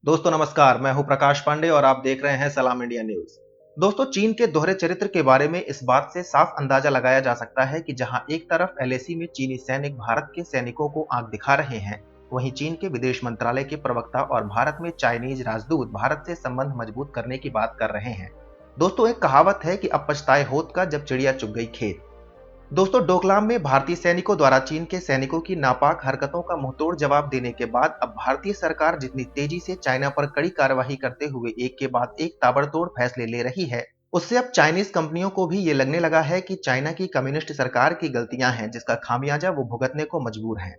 दोस्तों नमस्कार, मैं हूं प्रकाश पांडे और आप देख रहे हैं सलाम इंडिया न्यूज। दोस्तों, चीन के दोहरे चरित्र के बारे में इस बात से साफ अंदाजा लगाया जा सकता है कि जहां एक तरफ एलएसी में चीनी सैनिक भारत के सैनिकों को आंख दिखा रहे हैं, वहीं चीन के विदेश मंत्रालय के प्रवक्ता और भारत में चाइनीज राजदूत भारत से संबंध मजबूत करने की बात कर रहे हैं। दोस्तों, एक कहावत है कि अब पछताए होत का जब चिड़िया चुग गई खेत। दोस्तों, डोकलाम में भारतीय सैनिकों द्वारा चीन के सैनिकों की नापाक हरकतों का मुंहतोड़ जवाब देने के बाद अब भारतीय सरकार जितनी तेजी से चाइना पर कड़ी कार्रवाई करते हुए एक के बाद एक ताबड़तोड़ फैसले ले रही है, उससे अब चाइनीज कंपनियों को भी ये लगने लगा है कि चाइना की कम्युनिस्ट सरकार की गलतियां हैं जिसका खामियाजा वो भुगतने को मजबूर हैं।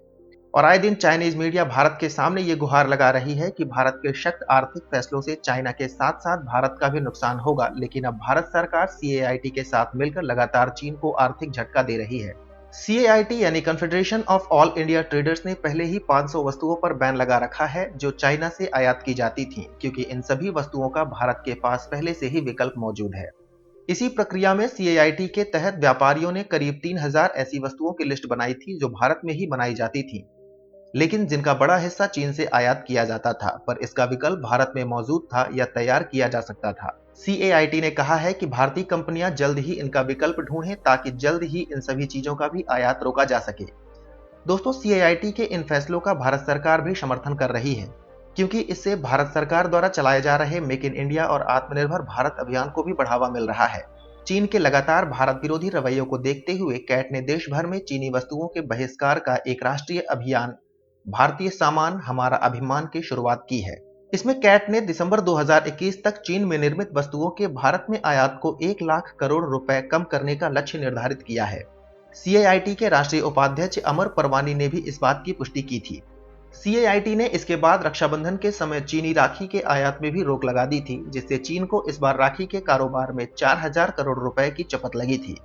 और आए दिन चाइनीज मीडिया भारत के सामने ये गुहार लगा रही है कि भारत के सख्त आर्थिक फैसलों से चाइना के साथ साथ भारत का भी नुकसान होगा, लेकिन अब भारत सरकार सीएआईटी के साथ मिलकर लगातार चीन को आर्थिक झटका दे रही है। सीएआईटी यानी confederation of all India traders ने पहले ही 500 वस्तुओं पर बैन लगा रखा है जो चाइना से आयात की जाती थी, क्योंकि इन सभी वस्तुओं का भारत के पास पहले से ही विकल्प मौजूद है। इसी प्रक्रिया में सीएआईटी के तहत व्यापारियों ने करीब 3000 ऐसी वस्तुओं की लिस्ट बनाई थी जो भारत में ही बनाई जाती थी, लेकिन जिनका बड़ा हिस्सा चीन से आयात किया जाता था, पर इसका विकल्प भारत में मौजूद था या तैयार किया जा सकता था। सीएआईटी ने कहा है कि भारतीय कंपनियां जल्द ही इनका विकल्प ढूंढें ताकि जल्द ही इन सभी चीजों का भी आयात रोका जा सके। दोस्तों, सीएआईटी के इन फैसलों का भारत सरकार भी समर्थन कर रही है, क्योंकि इससे भारत सरकार द्वारा चलाए जा रहे मेक इन इंडिया और आत्मनिर्भर भारत अभियान को भी बढ़ावा मिल रहा है। चीन के लगातार भारत विरोधी रवैयों को देखते हुए कैट ने देश भर में चीनी वस्तुओं के बहिष्कार का एक राष्ट्रीय अभियान भारतीय सामान हमारा अभिमान की शुरुआत की है। इसमें कैट ने दिसंबर 2021 तक चीन में निर्मित वस्तुओं के भारत में आयात को 1 लाख करोड़ रुपए कम करने का लक्ष्य निर्धारित किया है। सीएआईटी के राष्ट्रीय उपाध्यक्ष अमर परवानी ने भी इस बात की पुष्टि की थी। सीएआईटी ने इसके बाद रक्षाबंधन के समय चीनी राखी के आयात में भी रोक लगा दी थी, जिससे चीन को इस बार राखी के कारोबार में 4000 करोड़ रुपए की चपत लगी थी।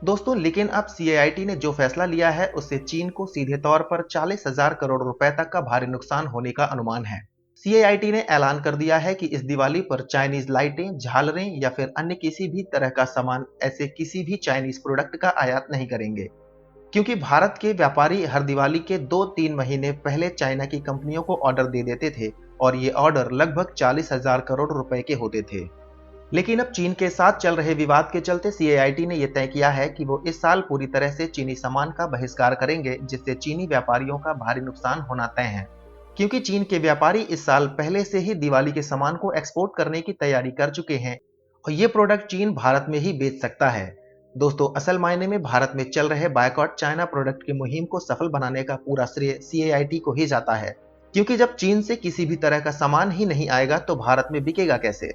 दोस्तों, लेकिन अब सीएआईटी ने जो फैसला लिया है उससे चीन को सीधे तौर पर 40,000 करोड़ रुपए तक का भारी नुकसान होने का अनुमान है। सीएआईटी ने ऐलान कर दिया है कि इस दिवाली पर चाइनीज लाइटें, झालरें या फिर अन्य किसी भी तरह का सामान ऐसे किसी भी चाइनीज प्रोडक्ट का आयात नहीं करेंगे, क्योंकि भारत के व्यापारी हर दिवाली के 2-3 महीने पहले चाइना की कंपनियों को ऑर्डर दे देते थे और ये ऑर्डर लगभग 40,000 करोड़ रुपए के होते थे। लेकिन अब चीन के साथ चल रहे विवाद के चलते सीएआईटी ने यह तय किया है कि वो इस साल पूरी तरह से चीनी सामान का बहिष्कार करेंगे, जिससे चीनी व्यापारियों का भारी नुकसान होना तय है, क्योंकि चीन के व्यापारी इस साल पहले से ही दिवाली के सामान को एक्सपोर्ट करने की तैयारी कर चुके हैं और ये प्रोडक्ट चीन भारत में ही बेच सकता है। दोस्तों, असल मायने में भारत में चल रहे बायकॉट चाइना प्रोडक्ट की मुहिम को सफल बनाने का पूरा श्रेय सीएआईटी को ही जाता है, क्योंकि जब चीन से किसी भी तरह का सामान ही नहीं आएगा तो भारत में बिकेगा कैसे।